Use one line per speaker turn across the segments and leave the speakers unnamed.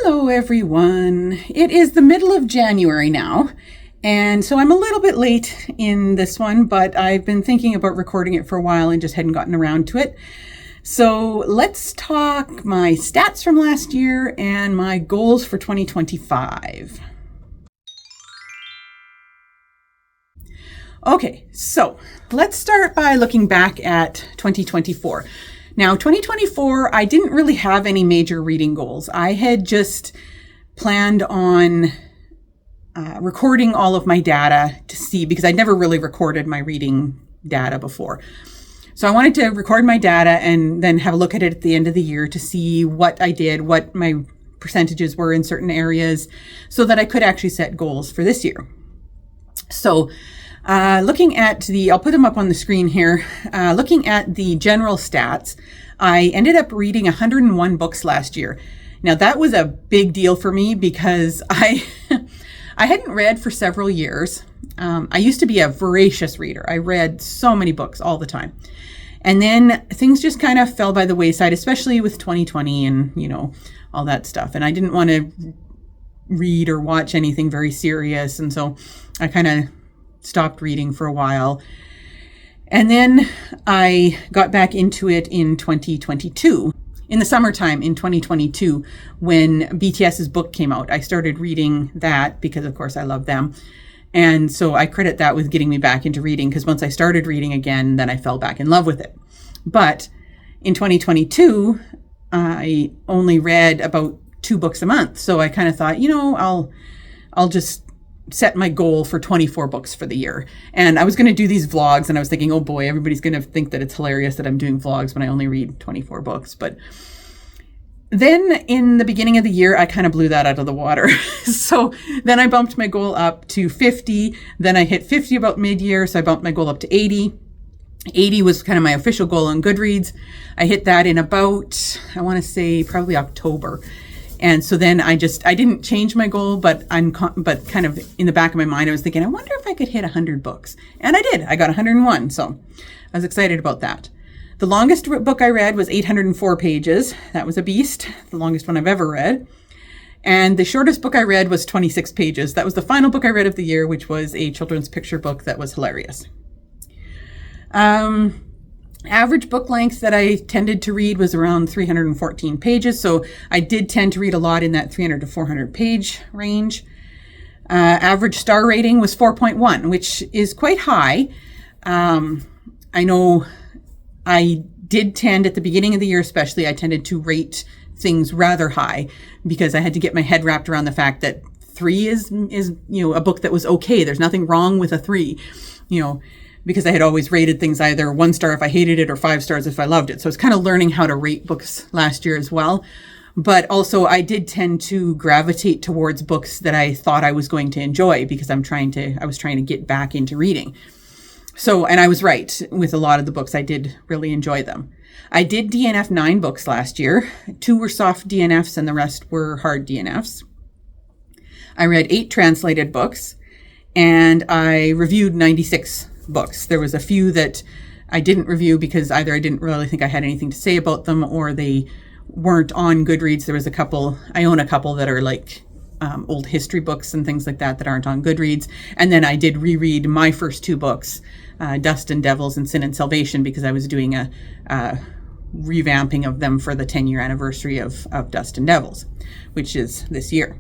Hello everyone. It is the middle of January now, and so I'm a little bit late in this one, but I've been thinking about recording it for a while and just hadn't gotten around to it. So let's talk my stats from last year and my goals for 2025. Okay, so let's start by looking back at 2024. Now, 2024, I didn't really have any major reading goals. I had just planned on recording all of my data to see, because I'd never really recorded my reading data before. So I wanted to record my data and then have a look at it at the end of the year to see what I did, what my percentages were in certain areas, so that I could actually set goals for this year. So looking at I'll put them up on the screen here. Looking at the general stats, I ended up reading 101 books last year. Now that was a big deal for me because I hadn't read for several years. I used to be a voracious reader. I read so many books all the time. And then things just kind of fell by the wayside, especially with 2020 and, all that stuff. And I didn't want to read or watch anything very serious. And so I kind of stopped reading for a while. And then I got back into it in 2022. In the summertime in 2022, when BTS's book came out, I started reading that because, of course, I love them. And so I credit that with getting me back into reading, because once I started reading again, then I fell back in love with it. But in 2022, I only read about 2 books a month. So I kind of thought, I'll just set my goal for 24 books for the year. And I was going to do these vlogs, and I was thinking, oh boy, everybody's going to think that it's hilarious that I'm doing vlogs when I only read 24 books. But then in the beginning of the year, I kind of blew that out of the water. So then I bumped my goal up to 50. Then I hit 50 about mid-year, so I bumped my goal up to 80. 80 was kind of my official goal on Goodreads. I hit that in about, I want to say probably October. And so then I didn't change my goal, but kind of in the back of my mind, I was thinking, I wonder if I could hit 100 books. And I did. I got 101. So I was excited about that. The longest book I read was 804 pages. That was a beast. The longest one I've ever read. And the shortest book I read was 26 pages. That was the final book I read of the year, which was a children's picture book that was hilarious. Average book length that I tended to read was around 314 pages. So I did tend to read a lot in that 300 to 400 page range. Average star rating was 4.1, which is quite high. I know I did tend at the beginning of the year, especially, I tended to rate things rather high because I had to get my head wrapped around the fact that 3 is a book that was okay. There's nothing wrong with a 3, because I had always rated things either 1 star if I hated it or 5 stars if I loved it. So it's kind of learning how to rate books last year as well. But also I did tend to gravitate towards books that I thought I was going to enjoy because I was trying to get back into reading. So, and I was right with a lot of the books. I did really enjoy them. I did DNF 9 books last year. 2 were soft DNFs and the rest were hard DNFs. I read 8 translated books and I reviewed 96 books. There was a few that I didn't review because either I didn't really think I had anything to say about them or they weren't on Goodreads. There was I own a couple that are like old history books and things like that aren't on Goodreads. And then I did reread my first 2 books, Dust and Devils and Sin and Salvation, because I was doing a revamping of them for the 10-year anniversary of Dust and Devils, which is this year.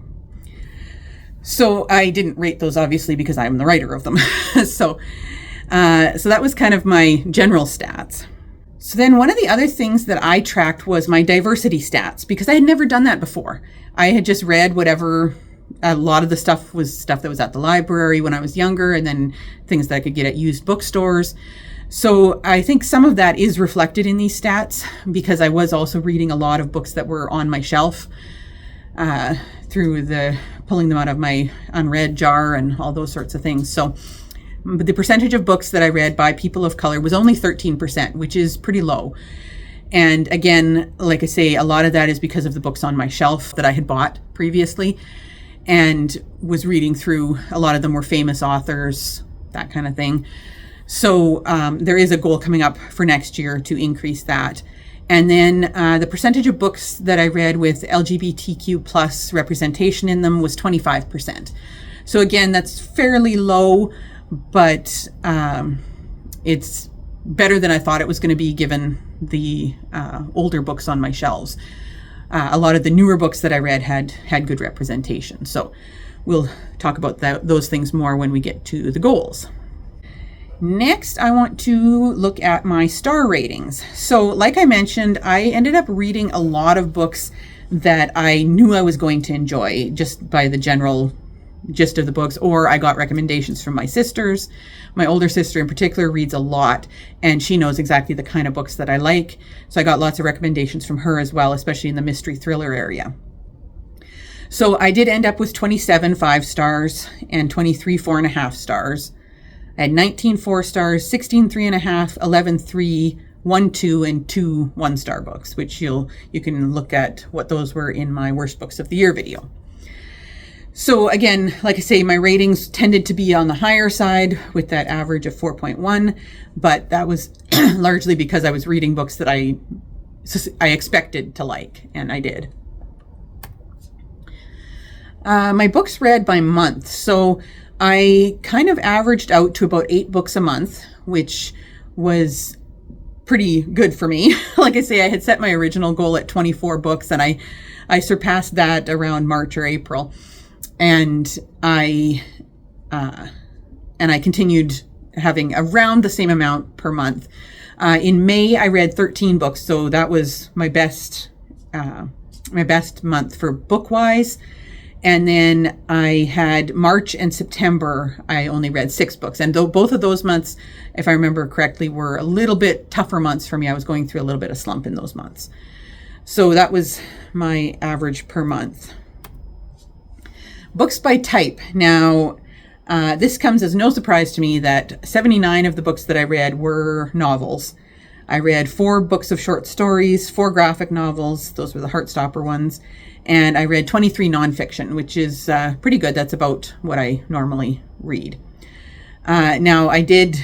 So I didn't rate those obviously because I'm the writer of them. So that was kind of my general stats. So then one of the other things that I tracked was my diversity stats, because I had never done that before. I had just read whatever, a lot of the stuff was stuff that was at the library when I was younger, and then things that I could get at used bookstores. So I think some of that is reflected in these stats because I was also reading a lot of books that were on my shelf through pulling them out of my unread jar and all those sorts of things. So the percentage of books that I read by people of color was only 13%, which is pretty low. And again, like I say, a lot of that is because of the books on my shelf that I had bought previously and was reading through. A lot of them were famous authors, that kind of thing. So there is a goal coming up for next year to increase that. And then the percentage of books that I read with LGBTQ plus representation in them was 25%. So again, that's fairly low, but it's better than I thought it was going to be given the older books on my shelves. A lot of the newer books that I read had good representation. So we'll talk about those things more when we get to the goals. Next, I want to look at my star ratings. So like I mentioned, I ended up reading a lot of books that I knew I was going to enjoy just by the general gist of the books, or I got recommendations from my sisters. My older sister in particular reads a lot, and she knows exactly the kind of books that I like. So I got lots of recommendations from her as well, especially in the mystery thriller area. So I did end up with 27 5 stars and 23 4.5 stars. I had 19 4 stars, 16 3.5, 11 3, 1 2, and 2 1-star books, which you can look at what those were in my worst books of the year video. So again, like I say, my ratings tended to be on the higher side with that average of 4.1, but that was largely because I was reading books that I expected to like, and I did. My books read by month. So I kind of averaged out to about 8 books a month, which was pretty good for me. Like I say, I had set my original goal at 24 books, and I surpassed that around March or April. And I continued having around the same amount per month. In May, I read 13 books, so that was my best month for book-wise. And then I had March and September, I only read 6 books. And though both of those months, if I remember correctly, were a little bit tougher months for me, I was going through a little bit of slump in those months. So that was my average per month. Books by type. Now, this comes as no surprise to me that 79 of the books that I read were novels. I read 4 books of short stories, 4 graphic novels. Those were the Heartstopper ones. And I read 23 nonfiction, which is pretty good. That's about what I normally read. Now, I did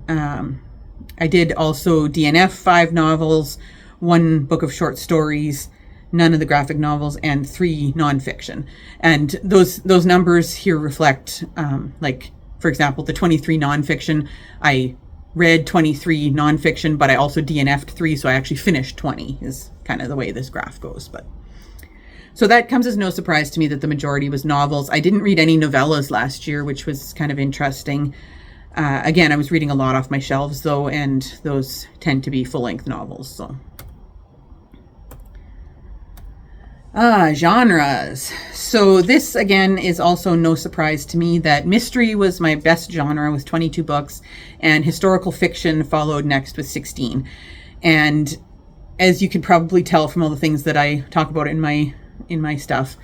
also DNF 5 novels, 1 book of short stories, none of the graphic novels, and 3 nonfiction. And those numbers here reflect, like, for example, the 23 nonfiction, I read 23 nonfiction, but I also DNF'd 3, so I actually finished 20 is kind of the way this graph goes. But so that comes as no surprise to me that the majority was novels. I didn't read any novellas last year, which was kind of interesting. Again, I was reading a lot off my shelves, though, and those tend to be full-length novels. So. Genres. So this, again, is also no surprise to me that mystery was my best genre with 22 books, and historical fiction followed next with 16. And as you can probably tell from all the things that I talk about in my stuff,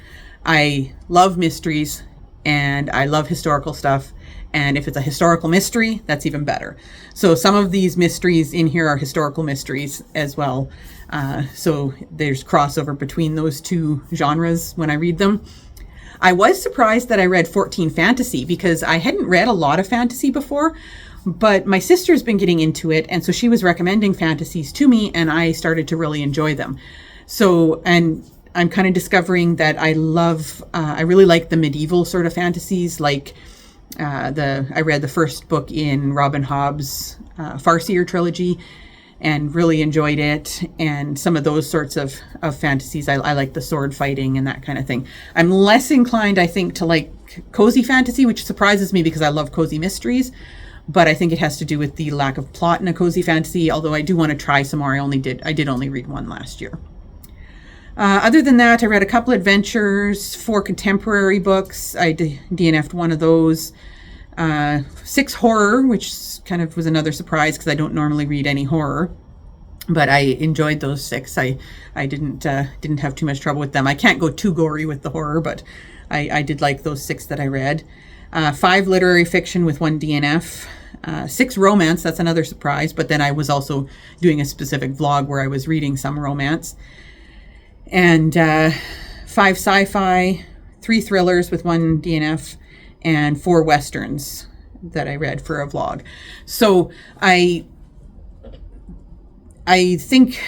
I love mysteries and I love historical stuff. And if it's a historical mystery, that's even better. So some of these mysteries in here are historical mysteries as well. So there's crossover between those two genres when I read them. I was surprised that I read 14 fantasy because I hadn't read a lot of fantasy before, but my sister's been getting into it. And so she was recommending fantasies to me and I started to really enjoy them. So, and I'm kind of discovering that I really like the medieval sort of fantasies, like I read the first book in Robin Hobb's Farseer trilogy and really enjoyed it. And some of those sorts of fantasies, I like the sword fighting and that kind of thing. I'm less inclined, I think, to like cozy fantasy, which surprises me because I love cozy mysteries. But I think it has to do with the lack of plot in a cozy fantasy, although I do want to try some more. I did only read one last year. Other than that, I read a couple adventures, 4 contemporary books. I DNF'd one of those. 6 horror, which kind of was another surprise because I don't normally read any horror. But I enjoyed those 6. I didn't have too much trouble with them. I can't go too gory with the horror, but I did like those 6 that I read. 5 literary fiction with 1 DNF. 6 romance, that's another surprise. But then I was also doing a specific vlog where I was reading some romance. And 5 sci-fi, 3 thrillers with 1 DNF, and 4 westerns that I read for a vlog. So I think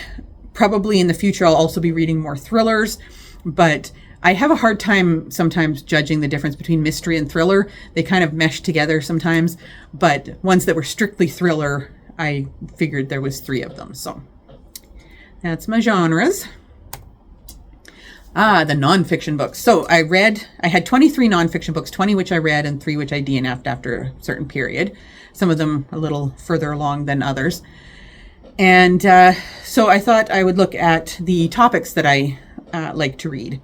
Probably in the future, I'll also be reading more thrillers, but I have a hard time sometimes judging the difference between mystery and thriller. They kind of mesh together sometimes, but ones that were strictly thriller, I figured there was 3 of them. So that's my genres. The nonfiction books. So I had 23 nonfiction books, 20 which I read and 3 which I DNF'd after a certain period. Some of them a little further along than others. And so I thought I would look at the topics that I like to read.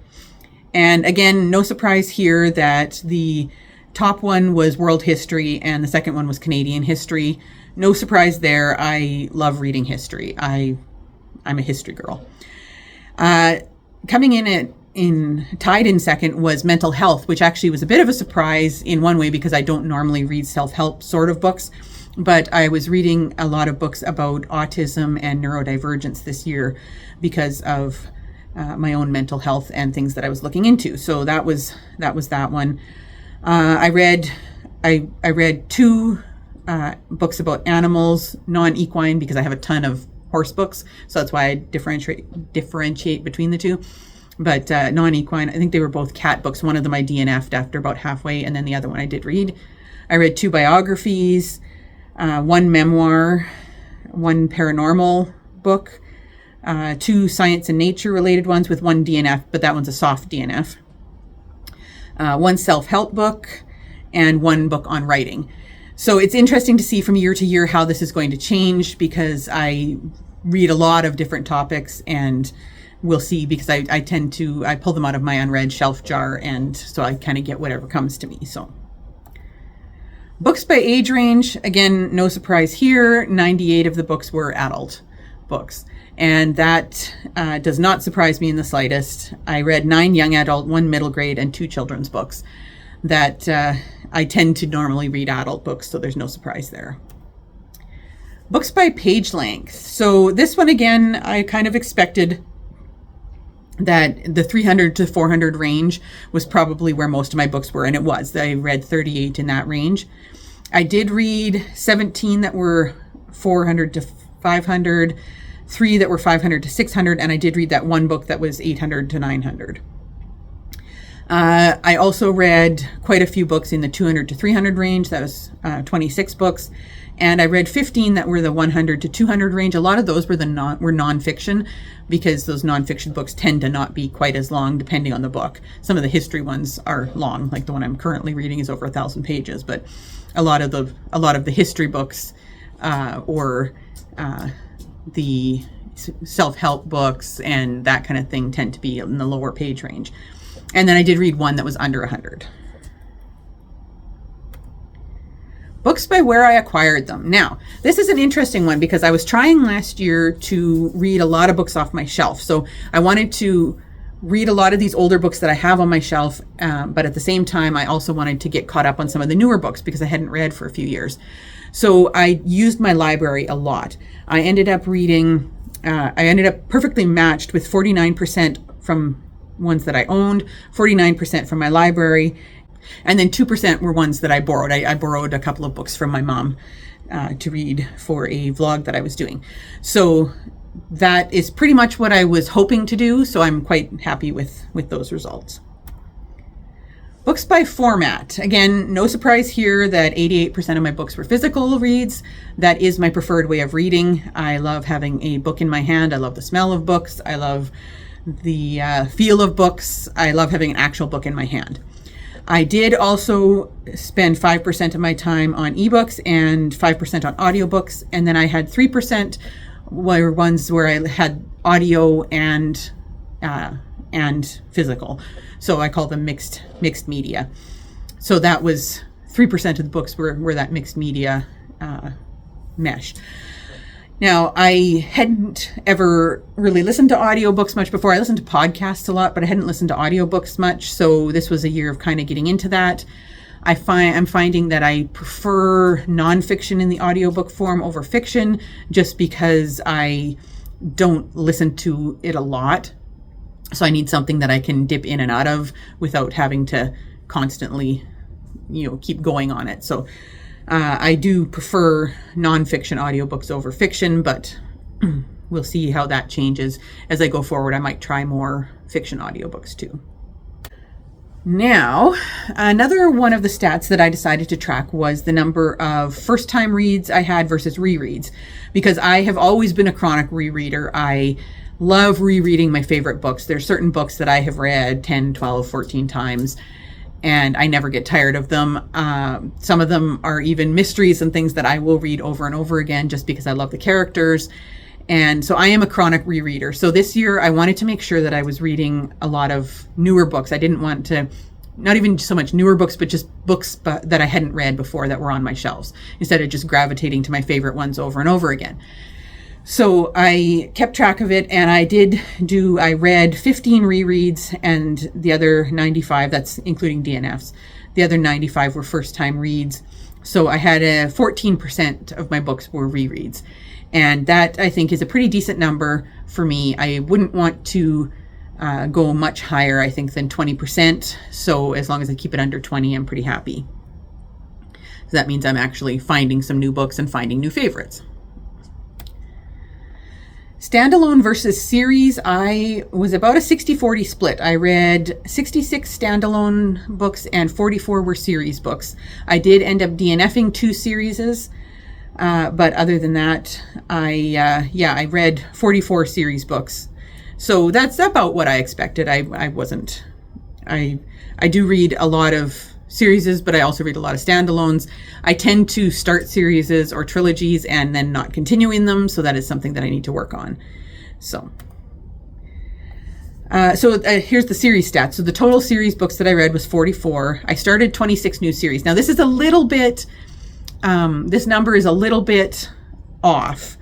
And again, no surprise here that the top one was world history and the second one was Canadian history. No surprise there. I love reading history. I'm a history girl. Coming in tied in second was mental health, which actually was a bit of a surprise in one way because I don't normally read self-help sort of books. But I was reading a lot of books about autism and neurodivergence this year because of my own mental health and things that I was looking into. So that was that one. I read 2 books about animals, non-equine, because I have a ton of horse books. So that's why I differentiate between the 2. But non-equine, I think they were both cat books. One of them I DNF'd after about halfway, and then the other one I did read. I read 2 biographies. 1 memoir, 1 paranormal book, 2 science and nature related ones with 1 DNF, but that one's a soft DNF, 1 self-help book, and 1 book on writing. So it's interesting to see from year to year how this is going to change because I read a lot of different topics, and we'll see, because I pull them out of my unread shelf jar, and so I kind of get whatever comes to me. So books by age range, again, no surprise here. 98 of the books were adult books. And that does not surprise me in the slightest. I read 9 young adult, 1 middle grade, and 2 children's books. That I tend to normally read adult books, so there's no surprise there. Books by page length. So this one, again, I kind of expected that the 300 to 400 range was probably where most of my books were, and it was. I read 38 in that range. I did read 17 that were 400 to 500, 3 that were 500 to 600, and I did read that 1 book that was 800 to 900. I also read quite a few books in the 200 to 300 range. That was 26 books. And I read 15 that were the 100 to 200 range. A lot of those were nonfiction, because those nonfiction books tend to not be quite as long depending on the book. Some of the history ones are long, like the one I'm currently reading is over 1,000 pages, but a lot of the history books or the self-help books and that kind of thing tend to be in the lower page range. And then I did read 1 that was under 100. Books by where I acquired them. Now, this is an interesting one because I was trying last year to read a lot of books off my shelf. So I wanted to read a lot of these older books that I have on my shelf, but at the same time, I also wanted to get caught up on some of the newer books because I hadn't read for a few years. So I used my library a lot. I ended up perfectly matched with 49% from ones that I owned, 49% from my library, and then 2% were ones that I borrowed. I borrowed a couple of books from my mom to read for a vlog that I was doing. So that is pretty much what I was hoping to do. So I'm quite happy with those results. Books by format. Again, no surprise here that 88% of my books were physical reads. That is my preferred way of reading. I love having a book in my hand. I love the smell of books. I love the feel of books. I love having an actual book in my hand. I did also spend 5% of my time on ebooks and 5% on audiobooks. And then I had 3% were ones where I had audio and physical. So I call them mixed media. So that was 3% of the books were that mixed media mesh. Now, I hadn't ever really listened to audiobooks much before. I listened to podcasts a lot, but I hadn't listened to audiobooks much. So this was a year of kind of getting into that. I'm finding that I prefer nonfiction in the audiobook form over fiction, just because I don't listen to it a lot. So I need something that I can dip in and out of without having to constantly, keep going on it. So I do prefer nonfiction audiobooks over fiction, but we'll see how that changes as I go forward. I might try more fiction audiobooks too. Now, another one of the stats that I decided to track was the number of first-time reads I had versus rereads, because I have always been a chronic rereader. I love rereading my favorite books. There's certain books that I have read 10, 12, 14 times, and I never get tired of them. Some of them are even mysteries and things that I will read over and over again just because I love the characters. And so I am a chronic rereader. So this year I wanted to make sure that I was reading a lot of newer books. I didn't want to, not even so much newer books, but just books that I hadn't read before that were on my shelves, instead of just gravitating to my favorite ones over and over again. So I kept track of it, and I read 15 rereads, and the other 95, that's including DNFs, the other 95 were first time reads. So I had 14% of my books were rereads. And that, I think, is a pretty decent number for me. I wouldn't want to go much higher, I think, than 20%. So as long as I keep it under 20, I'm pretty happy. So that means I'm actually finding some new books and finding new favorites. Standalone versus series, I was about a 60-40 split. I read 66 standalone books and 44 were series books. I did end up DNFing 2 series. But other than that, I read 44 series books. So that's about what I expected. I do read a lot of series, but I also read a lot of standalones. I tend to start series or trilogies and then not continuing them. So that is something that I need to work on. So here's the series stats. So the total series books that I read was 44. I started 26 new series. Now this is a little bit... this number is a little bit off,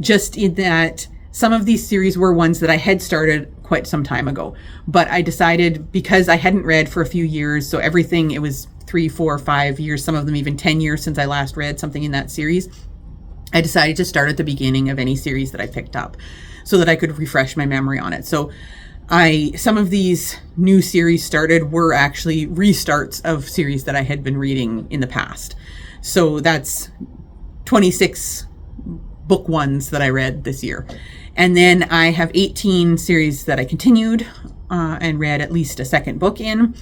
just in that some of these series were ones that I had started quite some time ago. But I decided, because I hadn't read for a few years, so everything, it was 3, 4, 5 years, some of them even 10 years since I last read something in that series, I decided to start at the beginning of any series that I picked up so that I could refresh my memory on it. So some of these new series started were actually restarts of series that I had been reading in the past. So that's 26 book ones that I read this year. And then I have 18 series that I continued and read at least a second book in.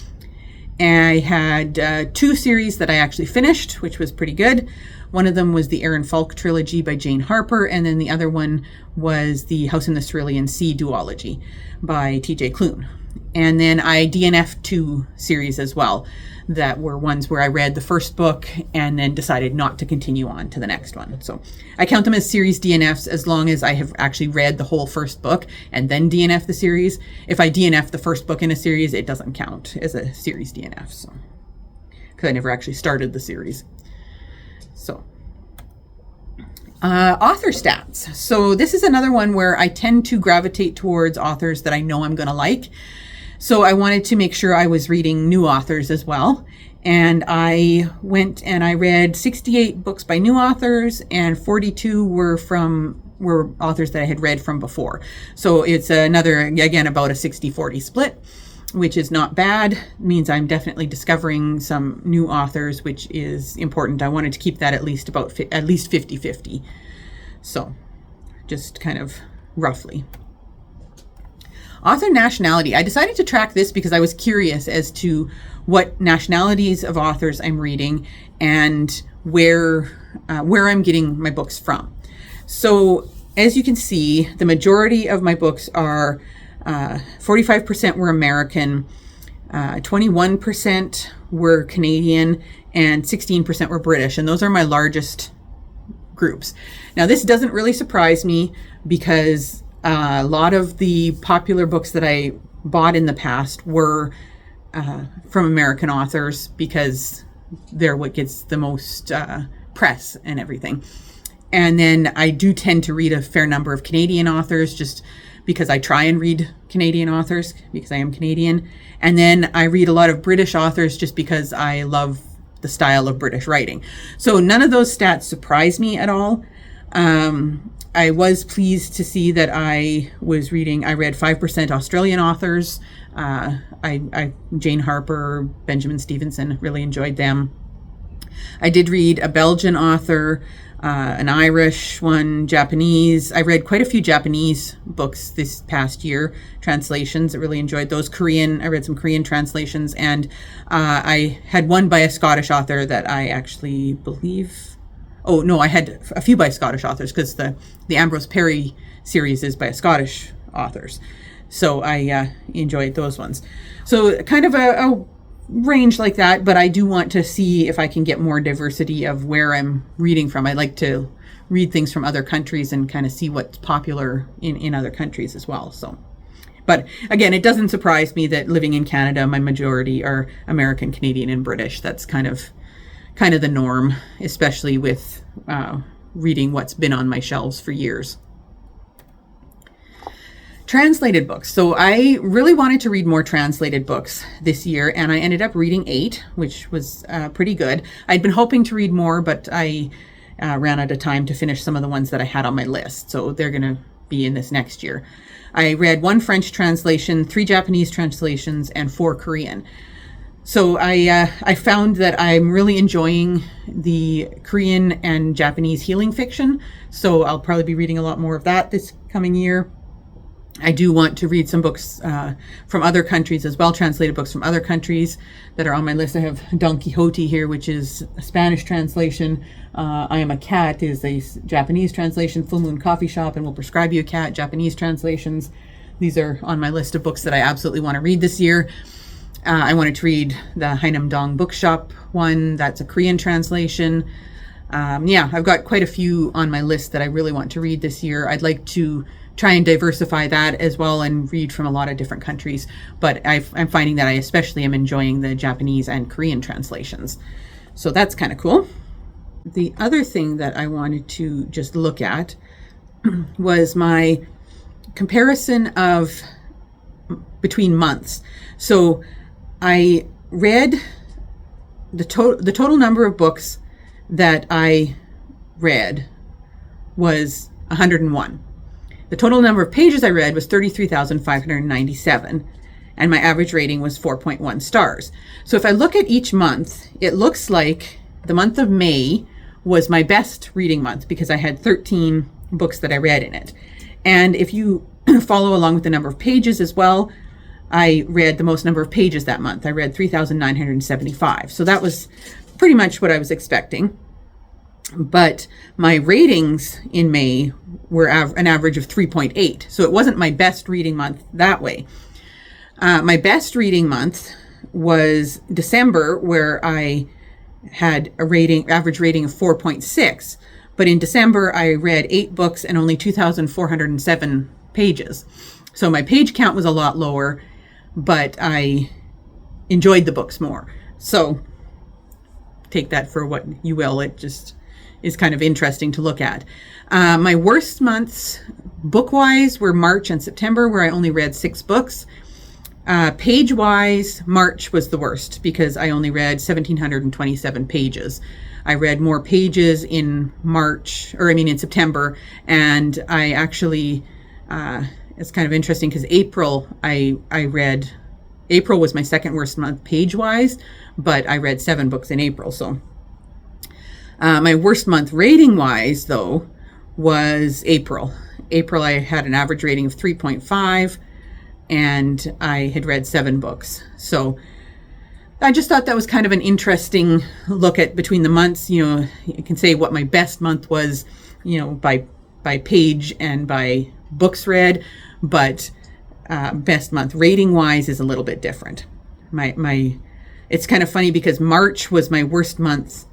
And I had 2 series that I actually finished, which was pretty good. One of them was the Aaron Falk trilogy by Jane Harper, and then the other one was the House in the Cerulean Sea duology by T.J. Klune. And then I DNF'd 2 series as well that were ones where I read the first book and then decided not to continue on to the next one. So I count them as series DNFs as long as I have actually read the whole first book and then DNF the series. If I DNF the first book in a series, it doesn't count as a series DNF. So, because I never actually started the series. So, author stats. So this is another one where I tend to gravitate towards authors that I know I'm going to like. So I wanted to make sure I was reading new authors as well. And I went and I read 68 books by new authors, and 42 were authors that I had read from before. So it's another, again, about a 60-40 split, which is not bad. It means I'm definitely discovering some new authors, which is important. I wanted to keep that at least 50-50. So just kind of roughly. Author nationality. I decided to track this because I was curious as to what nationalities of authors I'm reading and where I'm getting my books from. So as you can see, the majority of my books are 45% were American, 21% were Canadian, and 16% were British. And those are my largest groups. Now, this doesn't really surprise me because a lot of the popular books that I bought in the past were from American authors because they're what gets the most press and everything. And then I do tend to read a fair number of Canadian authors just because I try and read Canadian authors because I am Canadian. And then I read a lot of British authors just because I love the style of British writing. So none of those stats surprise me at all. I was pleased to see that I read 5% Australian authors. Jane Harper, Benjamin Stevenson, really enjoyed them. I did read a Belgian author, an Irish one, Japanese. I read quite a few Japanese books this past year, translations. I really enjoyed those. Korean, I read some Korean translations, and I had one by a Scottish author that I actually believe. Oh no, I had a few by Scottish authors because the Ambrose Parry series is by Scottish authors. So I enjoyed those ones. So kind of a range like that, but I do want to see if I can get more diversity of where I'm reading from. I like to read things from other countries and kind of see what's popular in other countries as well. So, but again, it doesn't surprise me that living in Canada, my majority are American, Canadian, and British. That's kind of the norm, especially with reading what's been on my shelves for years. Translated books. So I really wanted to read more translated books this year, and I ended up reading 8, which was pretty good. I'd been hoping to read more, but I ran out of time to finish some of the ones that I had on my list. So they're going to be in this next year. I read 1 French translation, 3 Japanese translations, and 4 Korean. So I found that I'm really enjoying the Korean and Japanese healing fiction. So I'll probably be reading a lot more of that this coming year. I do want to read some books from other countries as well, translated books from other countries that are on my list. I have Don Quixote here, which is a Spanish translation. I Am a Cat is a Japanese translation. Full Moon Coffee Shop and Will Prescribe You a Cat, Japanese translations. These are on my list of books that I absolutely want to read this year. I wanted to read the Hainam Dong Bookshop one. That's a Korean translation. I've got quite a few on my list that I really want to read this year. I'd like to try and diversify that as well and read from a lot of different countries. But I'm finding that I especially am enjoying the Japanese and Korean translations. So that's kind of cool. The other thing that I wanted to just look at was my comparison of between months. So I read the total number of books that I read was 101. The total number of pages I read was 33,597, and my average rating was 4.1 stars. So if I look at each month, it looks like the month of May was my best reading month because I had 13 books that I read in it. And if you follow along with the number of pages as well, I read the most number of pages that month. I read 3,975. So that was pretty much what I was expecting. But my ratings in May were an average of 3.8. So it wasn't my best reading month that way. My best reading month was December, where I had a average rating of 4.6. But in December, I read 8 books and only 2,407 pages. So my page count was a lot lower, but I enjoyed the books more. So take that for what you will. It just is kind of interesting to look at. My worst months book-wise were March and September, where I only read 6 books. Page-wise, March was the worst because I only read 1,727 pages. I read more pages in September, and I actually, it's kind of interesting because April was my second worst month page-wise, but I read 7 books in April, so. My worst month rating-wise, though, was April. April, I had an average rating of 3.5, and I had read 7 books. So I just thought that was kind of an interesting look at between the months. You know, you can say what my best month was, you know, by page and by books read, but best month rating-wise is a little bit different. It's kind of funny because March was my worst month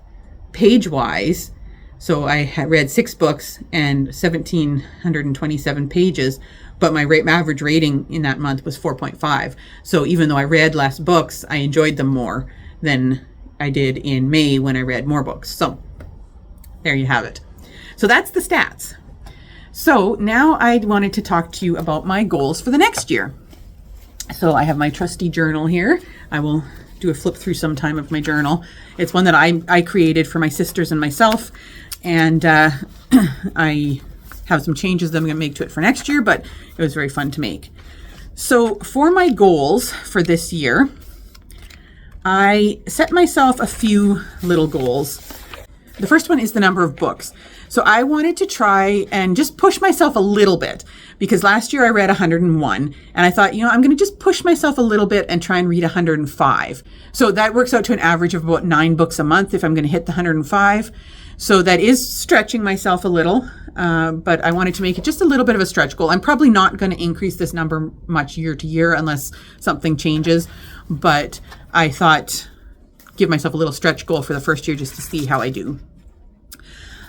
page-wise. So I had read 6 books and 1,727 pages, but my average rating in that month was 4.5. So even though I read less books, I enjoyed them more than I did in May when I read more books. So there you have it. So that's the stats. So now I wanted to talk to you about my goals for the next year. So I have my trusty journal here. I will do a flip through sometime of my journal. It's one that I created for my sisters and myself, and I have some changes that I'm going to make to it for next year, but it was very fun to make. So for my goals for this year, I set myself a few little goals. The first one is the number of books. So I wanted to try and just push myself a little bit, because last year I read 101 and I thought, I'm going to just push myself a little bit and try and read 105. So that works out to an average of about 9 books a month if I'm going to hit the 105. So that is stretching myself a little, but I wanted to make it just a little bit of a stretch goal. I'm probably not going to increase this number much year to year unless something changes, but I thought give myself a little stretch goal for the first year just to see how I do.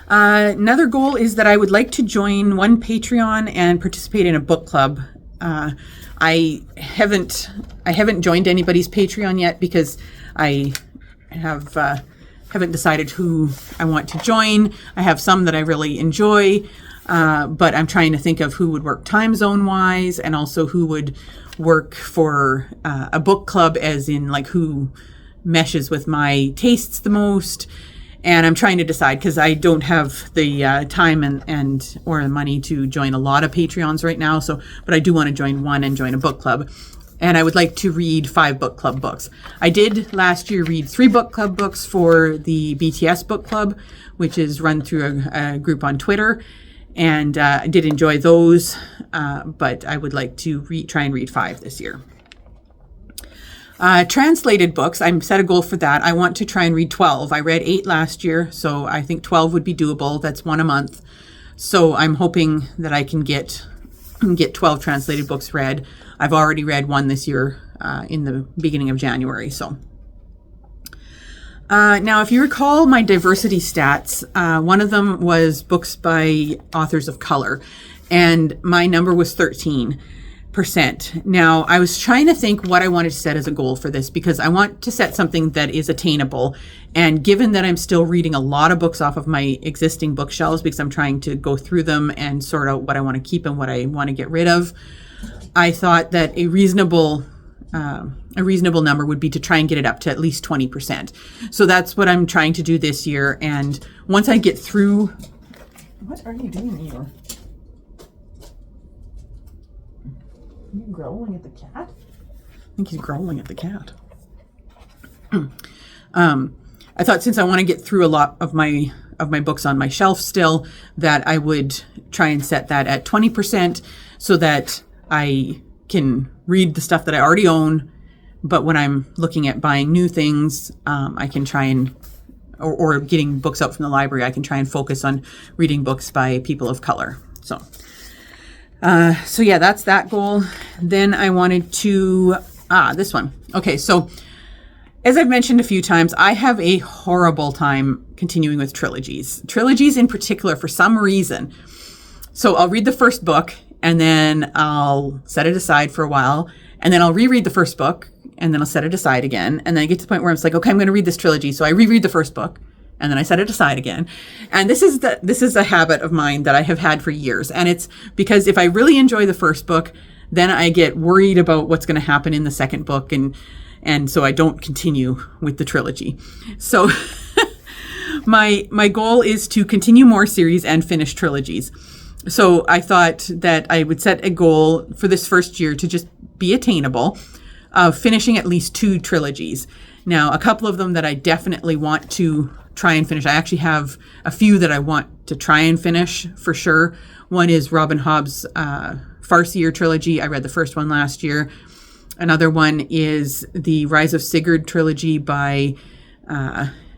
Another goal is that I would like to join one Patreon and participate in a book club. I haven't joined anybody's Patreon yet because I haven't decided who I want to join. I have some that I really enjoy, but I'm trying to think of who would work time zone wise and also who would work for a book club, as in like who meshes with my tastes the most. And I'm trying to decide because I don't have the time and or the money to join a lot of Patreons right now. But I do want to join one and join a book club. And I would like to read 5 book club books. I did last year read 3 book club books for the BTS book club, which is run through a group on Twitter. And I did enjoy those, but I would like to try and read 5 this year. Translated books, I'm set a goal for that. I want to try and read 12. I read 8 last year, so I think 12 would be doable. That's 1 a month. So I'm hoping that I can get 12 translated books read. I've already read 1 this year in the beginning of January. So now, if you recall my diversity stats, one of them was books by authors of color, and my number was 13%. Now, I was trying to think what I wanted to set as a goal for this, because I want to set something that is attainable. And given that I'm still reading a lot of books off of my existing bookshelves, because I'm trying to go through them and sort out what I want to keep and what I want to get rid of, I thought that a reasonable number would be to try and get it up to at least 20%. So that's what I'm trying to do this year. And once I get through, what are you doing here? Are you growling at the cat? I think he's growling at the cat. I thought since I want to get through a lot of my books on my shelf still, that I would try and set that at 20% so that I can read the stuff that I already own. But when I'm looking at buying new things, I can try and, or getting books out from the library, I can try and focus on reading books by people of color. So yeah, that's that goal. Then I wanted to, this one. Okay, so as I've mentioned a few times, I have a horrible time continuing with trilogies. Trilogies in particular, for some reason. So I'll read the first book and then I'll set it aside for a while, and then I'll reread the first book and then I'll set it aside again. And then I get to the point where I'm like, okay, I'm going to read this trilogy. So I reread the first book and then I set it aside again. And this is a habit of mine that I have had for years. And it's because if I really enjoy the first book, then I get worried about what's going to happen in the second book. And so I don't continue with the trilogy. So my goal is to continue more series and finish trilogies. So I thought that I would set a goal for this first year to just be attainable of finishing at least 2 trilogies. Now, a couple of them that I definitely want to try and finish. I actually have a few that I want to try and finish for sure. One is Robin Hobb's Farseer trilogy. I read the first one last year. Another one is the Rise of Sigurd trilogy by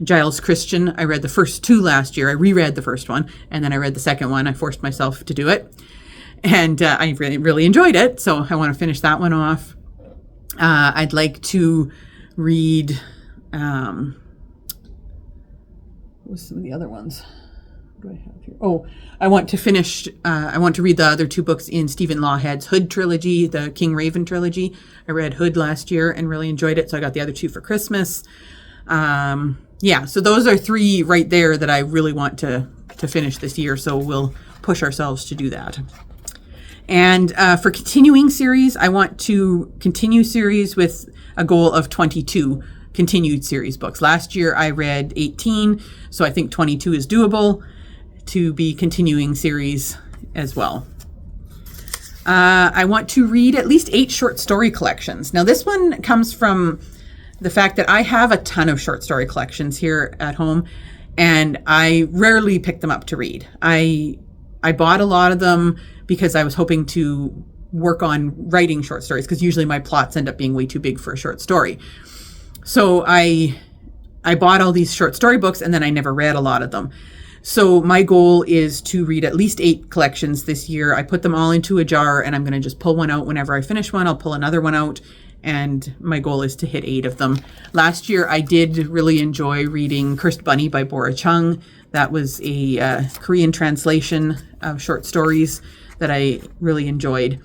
Giles Christian. I read the first 2 last year. I reread the first one, and then I read the second one. I forced myself to do it, and I really, really enjoyed it. So I want to finish that one off. I'd like to read, what was some of the other ones? What do I have here? Oh, I want to read the other 2 books in Stephen Lawhead's Hood trilogy, the King Raven trilogy. I read Hood last year and really enjoyed it, so I got the other 2 for Christmas. So those are 3 right there that I really want to finish this year, so we'll push ourselves to do that. And for continuing series, I want to continue series with a goal of 22 continued series books. Last year I read 18, so I think 22 is doable to be continuing series as well. I want to read at least 8 short story collections. Now this one comes from the fact that I have a ton of short story collections here at home, and I rarely pick them up to read. I bought a lot of them because I was hoping to work on writing short stories, because usually my plots end up being way too big for a short story. So I bought all these short story books, and then I never read a lot of them. So my goal is to read at least 8 collections this year. I put them all into a jar, and I'm going to just pull one out whenever I finish one. I'll pull another one out, and my goal is to hit 8 of them. Last year, I did really enjoy reading Cursed Bunny by Bora Chung. That was a Korean translation of short stories that I really enjoyed.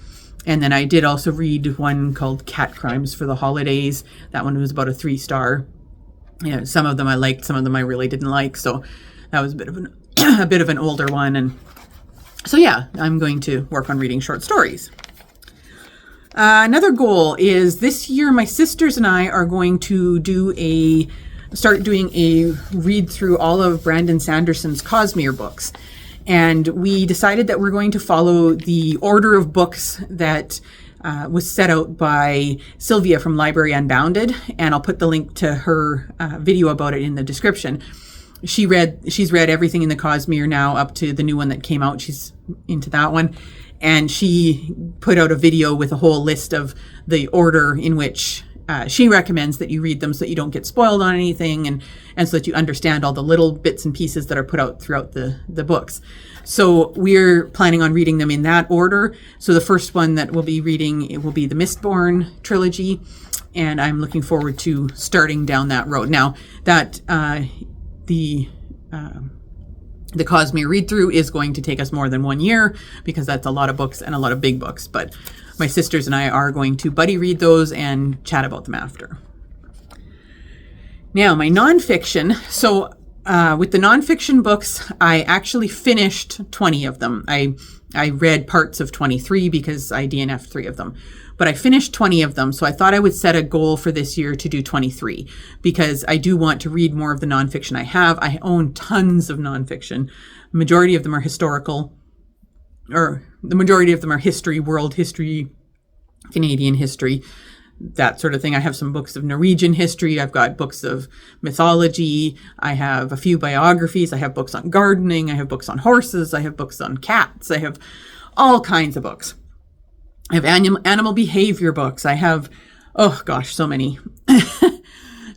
And then I did also read one called Cat Crimes for the Holidays. That one was about a 3-star. Some of them I liked, some of them I really didn't like. So that was a bit of an older one. And so, yeah, I'm going to work on reading short stories. Another goal is this year, my sisters and I are going to start doing a read through all of Brandon Sanderson's Cosmere books. And we decided that we're going to follow the order of books that was set out by Sylvia from Library Unbounded. And I'll put the link to her video about it in the description. She's read everything in the Cosmere now up to the new one that came out. She's into that one. And she put out a video with a whole list of the order in which she recommends that you read them, so that you don't get spoiled on anything, and so that you understand all the little bits and pieces that are put out throughout the books. So we're planning on reading them in that order. So the first one that we'll be reading, it will be the Mistborn trilogy, and I'm looking forward to starting down that road. Now that the Cosmere read-through is going to take us more than 1 year, because that's a lot of books and a lot of big books. But my sisters and I are going to buddy read those and chat about them after. Now, my nonfiction. So with the nonfiction books, I actually finished 20 of them. I read parts of 23 because I DNF'd 3 of them. But I finished 20 of them, so I thought I would set a goal for this year to do 23, because I do want to read more of the nonfiction I have. I own tons of nonfiction. Majority of them are historical, or the majority of them are history, world history, Canadian history, that sort of thing. I have some books of Norwegian history. I've got books of mythology. I have a few biographies. I have books on gardening. I have books on horses. I have books on cats. I have all kinds of books. I have animal behavior books. I have, oh gosh, so many.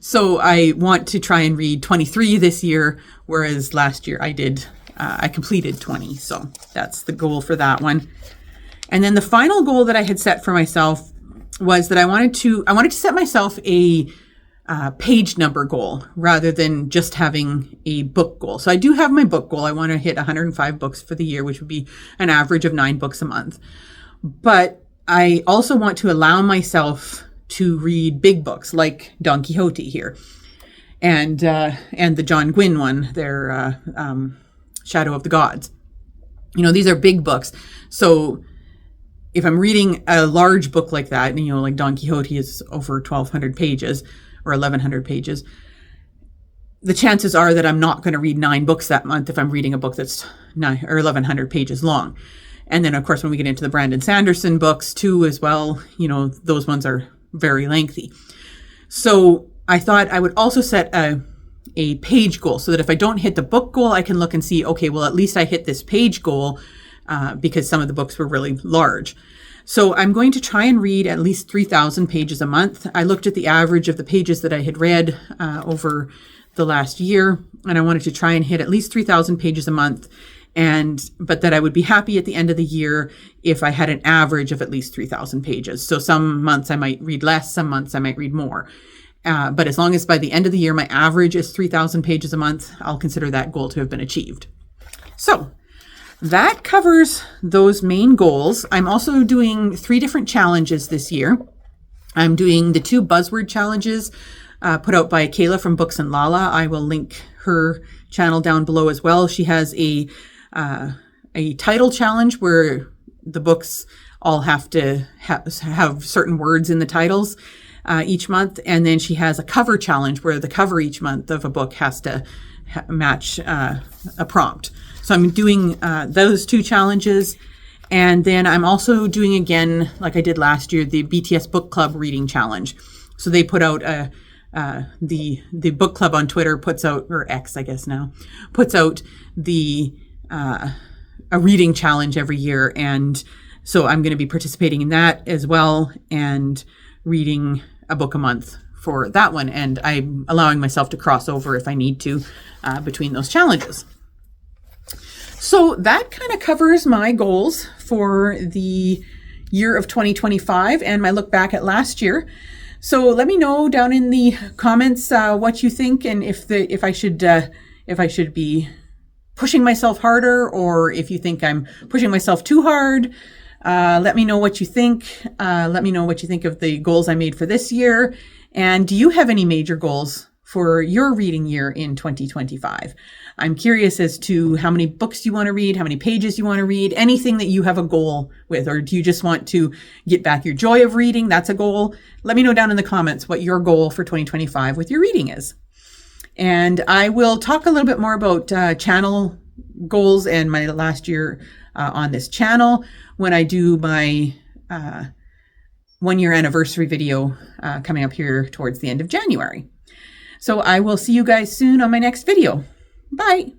So I want to try and read 23 this year, whereas last year I completed 20. So that's the goal for that one. And then the final goal that I had set for myself was that I wanted to set myself a page number goal rather than just having a book goal. So I do have my book goal. I want to hit 105 books for the year, which would be an average of 9 books a month. But I also want to allow myself to read big books like Don Quixote here, and the John Gwynne one, their Shadow of the Gods. These are big books. So if I'm reading a large book like that, like Don Quixote is over 1,200 pages or 1,100 pages, the chances are that I'm not going to read 9 books that month if I'm reading a book that's 9 or 1,100 pages long. And then, of course, when we get into the Brandon Sanderson books too as well, those ones are very lengthy. So I thought I would also set a page goal, so that if I don't hit the book goal, I can look and see, okay, well, at least I hit this page goal because some of the books were really large. So I'm going to try and read at least 3,000 pages a month. I looked at the average of the pages that I had read over the last year, and I wanted to try and hit at least 3,000 pages a month. But that I would be happy at the end of the year if I had an average of at least 3,000 pages. So some months I might read less, some months I might read more. But as long as by the end of the year, my average is 3,000 pages a month, I'll consider that goal to have been achieved. So that covers those main goals. I'm also doing 3 different challenges this year. I'm doing the 2 buzzword challenges put out by Kayla from Books and Lala. I will link her channel down below as well. She has a title challenge where the books all have to have certain words in the titles each month. And then she has a cover challenge where the cover each month of a book has to match a prompt. So I'm doing those 2 challenges. And then I'm also doing, again, like I did last year, the BTS Book Club reading challenge. So they put out the book club on Twitter puts out, or X, I guess now, puts out the a reading challenge every year, and so I'm going to be participating in that as well and reading a book a month for that one, and I'm allowing myself to cross over if I need to between those challenges. So that kind of covers my goals for the year of 2025 and my look back at last year. So let me know down in the comments what you think, and if I should be pushing myself harder, or if you think I'm pushing myself too hard. Let me know what you think. Let me know what you think of the goals I made for this year. And do you have any major goals for your reading year in 2025? I'm curious as to how many books you want to read, how many pages you want to read, anything that you have a goal with, or do you just want to get back your joy of reading? That's a goal. Let me know down in the comments what your goal for 2025 with your reading is. And I will talk a little bit more about channel goals and my last year on this channel when I do my 1-year anniversary video coming up here towards the end of January. So I will see you guys soon on my next video. Bye.